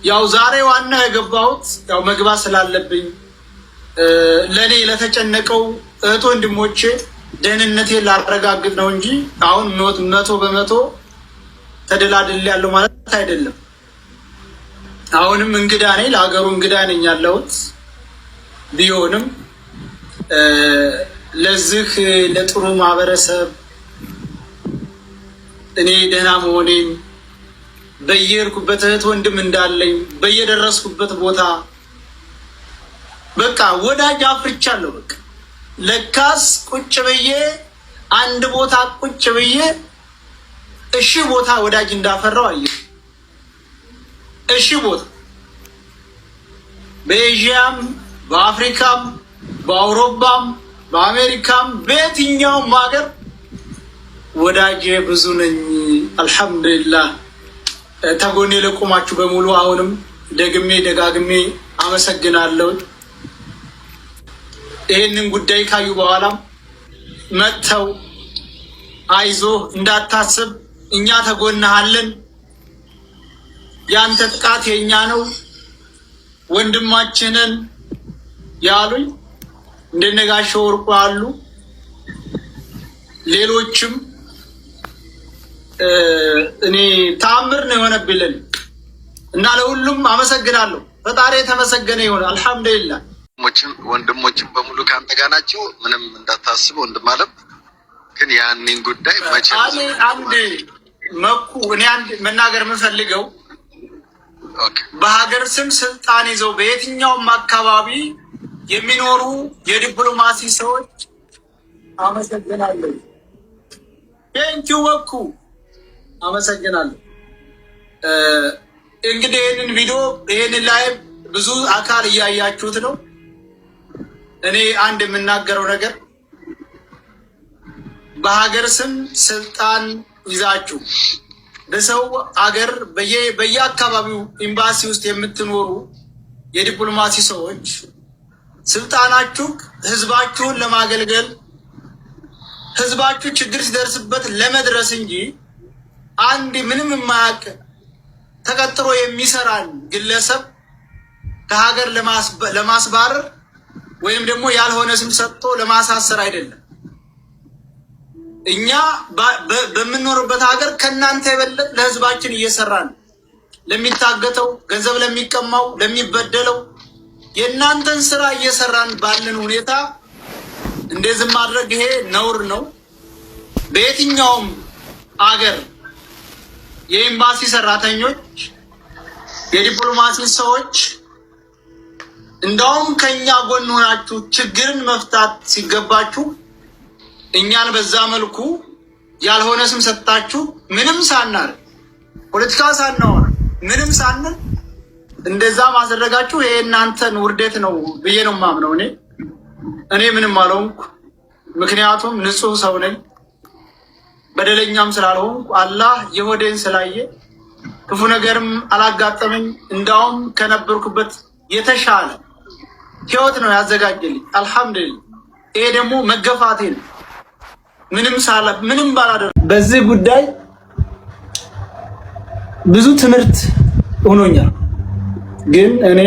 ያው ዛሬ ዋና የገባሁት ያው መግባት ስላለብኝ ለኔ ለተጨነቀው እህት ወንድሞቼ ደህንነቴን ላረጋግጥ ነው እንጂ አሁን 100% ተደላድል ያለው ማለት አይደለም። አሁንም እንግዳ ነኝ፣ ለሀገሩ እንግዳ ነኝ ያለሁት ቢሆንም ለዚህ ለጥሩ ማህበረሰብ እኔ ደህና መሆኔን በየርኩበት እህት ወንድም እንዳለኝ በየደረስኩበት ቦታ በቃ ወዳጅ አፍርቻለሁ። በቃ ለካስ ቁጭ ብዬ አንድ ቦታ ቁጭ ብዬ እሺ ቦታ ወዳጅ እንዳፈራው አየሁ። እሺ ቦታ በኤዥያም በአፍሪካም በአውሮፓም በአሜሪካም በየትኛውም ሀገር ወዳጅ ብዙ ነኝ። አልሐምዱሊላህ። ተጎኔ ለቆማችሁ በሙሉ አሁንም ደግሜ ደጋግሜ አመሰግናለሁ። ይህንን ጉዳይ ካዩ በኋላ መጥተው አይዞ እንዳታስብ እኛ ተጎናሃለን፣ ያንተ ጥቃት የኛ ነው፣ ወንድማችንን ያሉኝ እንደነጋሸው ወርቁ አሉ። ሌሎችም እኔ ተአምር ነው የሆነብልን እና ለሁሉም አመሰግናለሁ። ፈጣሪ የተመሰገነ ይሁን። አልሐምዱሊላህ። ወንድሞችም በሙሉ ካንተ ጋር ናቸው። ምንም እንዳታስብ ወንድም አለም። ግን ያንን ጉዳይ መቼ አንድ መኩ እኔ አንድ መናገር የምፈልገው በሀገር ስም ስልጣን ይዘው በየትኛውም አካባቢ የሚኖሩ የዲፕሎማሲ ሰዎች አመሰግናለሁ። ቴንኪው መኩ አመሰግናለሁ። እንግዲህ ይህንን ቪዲዮ ይህንን ላይቭ ብዙ አካል እያያችሁት ነው። እኔ አንድ የምናገረው ነገር በሀገር ስም ስልጣን ይዛችሁ በሰው አገር በየአካባቢው ኤምባሲ ውስጥ የምትኖሩ የዲፕሎማሲ ሰዎች ስልጣናችሁ ህዝባችሁን ለማገልገል ህዝባችሁ ችግር ሲደርስበት ለመድረስ እንጂ አንድ ምንም የማያውቅ ተቀጥሮ የሚሰራን ግለሰብ ከሀገር ለማስባረር ወይም ደግሞ ያልሆነ ስም ሰጥቶ ለማሳሰር አይደለም። እኛ በምንኖርበት ሀገር ከእናንተ የበለጠ ለህዝባችን እየሰራን ለሚታገተው ገንዘብ ለሚቀማው ለሚበደለው የእናንተን ስራ እየሰራን ባለን ሁኔታ እንደዚህ ማድረግ ይሄ ነውር ነው። በየትኛውም አገር የኤምባሲ ሰራተኞች የዲፕሎማሲ ሰዎች እንደውም ከኛ ጎን ሆናችሁ ችግርን መፍታት ሲገባችሁ እኛን በዛ መልኩ ያልሆነ ስም ሰጣችሁ ምንም ሳናር ፖለቲካ ሳናወራ ምንም ሳንል እንደዛ ማድረጋችሁ ይሄ እናንተን ውርደት ነው ብዬ ነው የማምነው። እኔ ምንም አልሆንኩ፣ ምክንያቱም ንጹህ ሰው ነኝ። በደለኛም ስላልሆንኩ አላህ የሆዴን ስላየ ክፉ ነገርም አላጋጠመኝ። እንዳውም ከነበርኩበት የተሻለ ህይወት ነው ያዘጋጀልኝ። አልሐምዱሊላህ። ይሄ ደግሞ መገፋቴ ነው። ምንም ባላደረኩ በዚህ ጉዳይ ብዙ ትምህርት ሆኖኛል። ግን እኔ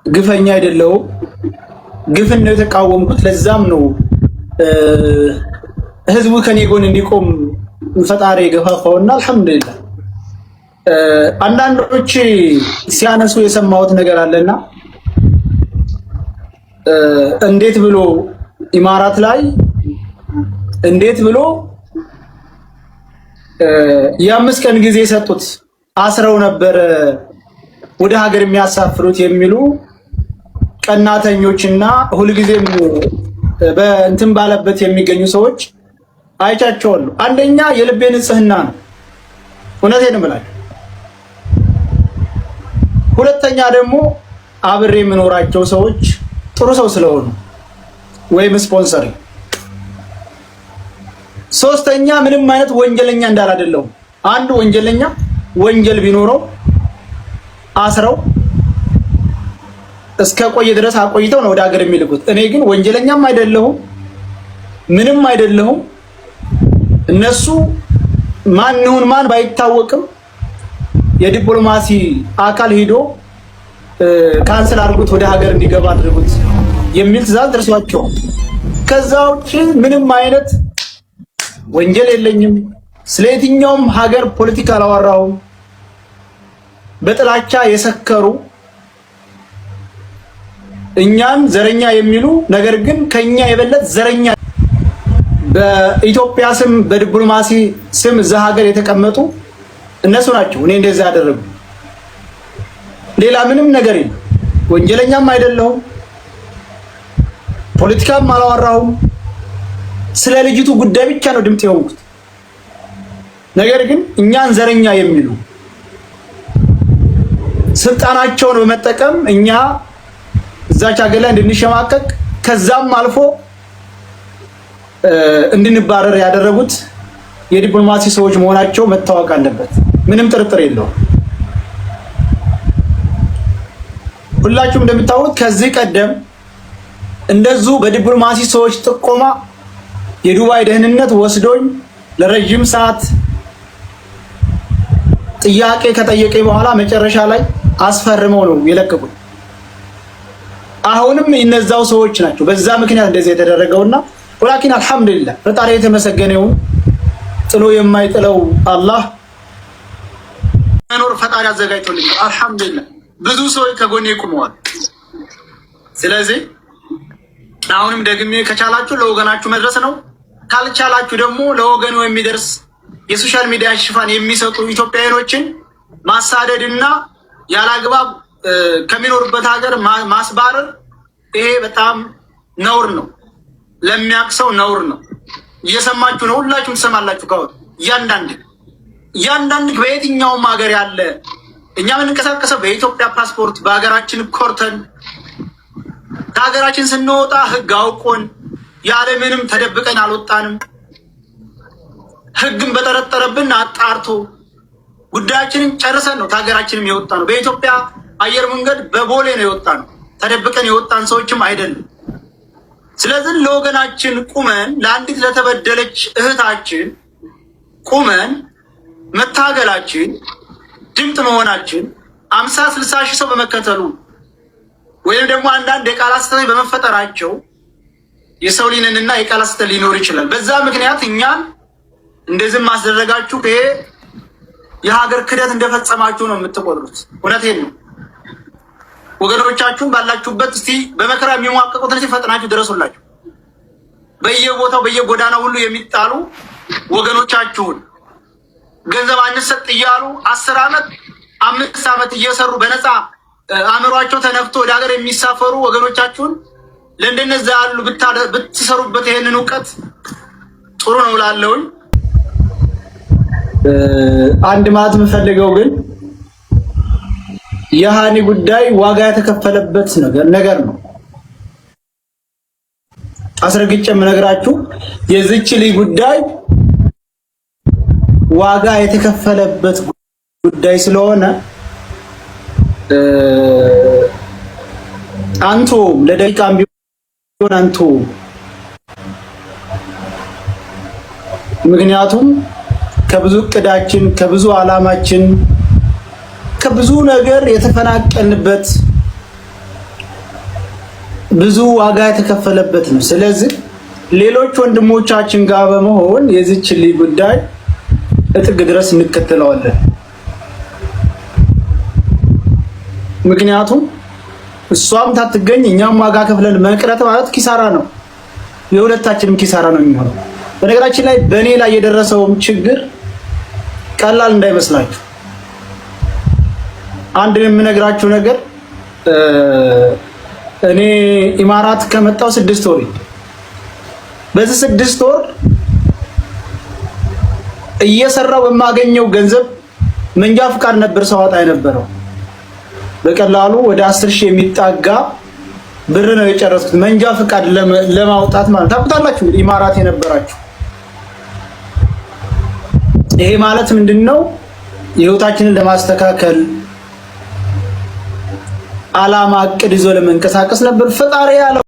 ግፈኛ አይደለሁም። ግፍን ነው የተቃወምኩት። ለዛም ነው ህዝቡ ከኔ ጎን እንዲቆም ፈጣሪ የገፋፋውና አልሐምዱሊላህ። አንዳንዶች ሲያነሱ የሰማሁት ነገር አለና እንዴት ብሎ ኢማራት ላይ እንዴት ብሎ የ5 ቀን ጊዜ ሰጡት አስረው ነበር ወደ ሀገር የሚያሳፍሩት የሚሉ ቀናተኞችና ሁልጊዜም በእንትን ባለበት የሚገኙ ሰዎች አይቻቸዋለሁ። አንደኛ የልቤ ንጽህና ነው፣ እውነቴን እምላለሁ። ሁለተኛ ደግሞ አብሬ የምኖራቸው ሰዎች ጥሩ ሰው ስለሆኑ ወይም ስፖንሰር። ሶስተኛ ምንም አይነት ወንጀለኛ እንዳላደለው። አንድ ወንጀለኛ ወንጀል ቢኖረው አስረው እስከ ቆየ ድረስ አቆይተው ነው ወደ ሀገር የሚልኩት። እኔ ግን ወንጀለኛም አይደለሁም ምንም አይደለሁም። እነሱ ማንሁን ማን ባይታወቅም የዲፕሎማሲ አካል ሄዶ ካንሰል አድርጉት ወደ ሀገር እንዲገባ አድርጉት የሚል ትዕዛዝ ደርሷቸው ከዛ ውጪ ምንም አይነት ወንጀል የለኝም። ስለየትኛውም ሀገር ፖለቲካ አላወራሁም። በጥላቻ የሰከሩ እኛን ዘረኛ የሚሉ ነገር ግን ከኛ የበለጠ ዘረኛ በኢትዮጵያ ስም በዲፕሎማሲ ስም እዛ ሀገር የተቀመጡ እነሱ ናቸው። እኔ እንደዛ ያደረጉ ሌላ ምንም ነገር የለም። ወንጀለኛም አይደለሁም። ፖለቲካም አላወራሁም። ስለ ልጅቱ ጉዳይ ብቻ ነው ድምጽ የሆንኩት። ነገር ግን እኛን ዘረኛ የሚሉ ስልጣናቸውን በመጠቀም እኛ እዛች ሀገር ላይ እንድንሸማቀቅ ከዛም አልፎ እንድንባረር ያደረጉት የዲፕሎማሲ ሰዎች መሆናቸው መታወቅ አለበት። ምንም ጥርጥር የለውም። ሁላችሁም እንደምታውቁት ከዚህ ቀደም እንደዚሁ በዲፕሎማሲ ሰዎች ጥቆማ የዱባይ ደህንነት ወስዶኝ ለረጅም ሰዓት ጥያቄ ከጠየቀ በኋላ መጨረሻ ላይ አስፈርመው ነው የለቀቁት። አሁንም እነዛው ሰዎች ናቸው በዛ ምክንያት እንደዚህ የተደረገውና ወላኪን አልহামዱሊላህ ፈጣሪ የተመሰገነ ይሁን። ጥሎ የማይጥለው አላህ መኖር ፈጣሪ አዘጋጅቶልኛል። አልহামዱሊላህ ብዙ ሰዎች ከጎኔ ቆመዋል። ስለዚህ አሁንም ደግሜ ከቻላችሁ ለወገናችሁ መድረስ ነው። ካልቻላችሁ ደግሞ ለወገኑ የሚደርስ የሶሻል ሚዲያ ሽፋን የሚሰጡ ኢትዮጵያውያኖችን ማሳደድና ያላግባብ ከሚኖርበት ሀገር ማስባረር ይሄ በጣም ነውር ነው። ለሚያቅሰው ነውር ነው። እየሰማችሁ ነው። ሁላችሁም ትሰማላችሁ። ካው እያንዳንድ በየትኛውም ሀገር ያለ እኛ የምንንቀሳቀሰው በኢትዮጵያ ፓስፖርት በሀገራችን ኮርተን ከሀገራችን ስንወጣ ህግ አውቆን ያለምንም ተደብቀን አልወጣንም። ህግን በጠረጠረብን አጣርቶ ጉዳያችንን ጨርሰን ነው ከሀገራችንም የወጣ ነው። በኢትዮጵያ አየር መንገድ በቦሌ ነው የወጣ ነው። ተደብቀን የወጣን ሰዎችም አይደለም። ስለዚህ ለወገናችን ቁመን ለአንዲት ለተበደለች እህታችን ቁመን መታገላችን ድምፅ መሆናችን 50-60 ሺህ ሰው በመከተሉ ወይም ደግሞ አንዳንድ የቃላት ስህተት በመፈጠራቸው የሰው ሊነንና የቃላት ስህተት ሊኖር ይችላል። በዛ ምክንያት እኛን እንደዚህ ማስደረጋችሁ ይሄ የሀገር ክደት እንደፈጸማችሁ ነው የምትቆጥሩት። እውነቴን ነው። ወገኖቻችሁን ባላችሁበት እስቲ በመከራ የሚሟቀቁትን ሲፈጥናችሁ ድረሱላችሁ። በየቦታው በየጎዳናው ሁሉ የሚጣሉ ወገኖቻችሁን ገንዘብ አንሰጥ እያሉ 10 ዓመት 5 ዓመት እየሰሩ በነፃ አእምሯቸው ተነፍቶ ወደ ሀገር የሚሳፈሩ ወገኖቻችሁን ለእንደነዛ ያሉ ብትሰሩበት ይሄንን እውቀት ጥሩ ነው እላለሁኝ። አንድ ማለት የምፈልገው ግን የሃኒ ጉዳይ ዋጋ የተከፈለበት ነገር ነው። አስረግጬ የምነግራችሁ የዚች ልጅ ጉዳይ ዋጋ የተከፈለበት ጉዳይ ስለሆነ አንቶ ለደቂቃም ቢሆን አንቶ ምክንያቱም ከብዙ እቅዳችን ከብዙ ዓላማችን ከብዙ ነገር የተፈናቀልንበት ብዙ ዋጋ የተከፈለበት ነው። ስለዚህ ሌሎች ወንድሞቻችን ጋር በመሆን የዚች ልጅ ጉዳይ እጥግ ድረስ እንከተለዋለን። ምክንያቱም እሷም ታትገኝ እኛም ዋጋ ከፍለን መቅረት ማለት ኪሳራ ነው። የሁለታችንም ኪሳራ ነው የሚሆነው። በነገራችን ላይ በእኔ ላይ የደረሰውም ችግር ቀላል እንዳይመስላችሁ። አንድ የምነግራችሁ ነገር እኔ ኢማራት ከመጣው 6 ወር በዚህ 6 ወር እየሰራው በማገኘው ገንዘብ መንጃ ፍቃድ ነበር ሰዋጣ የነበረው። በቀላሉ ወደ 10,000 የሚጣጋ ብር ነው የጨረስኩት መንጃ ፍቃድ ለማውጣት ማለት ታውቁታላችሁ። ኢማራት የነበራችሁ ይሄ ማለት ምንድነው? የህይወታችንን ለማስተካከል ዓላማ እቅድ ይዞ ለመንቀሳቀስ ነበር ፈጣሪ ያለው።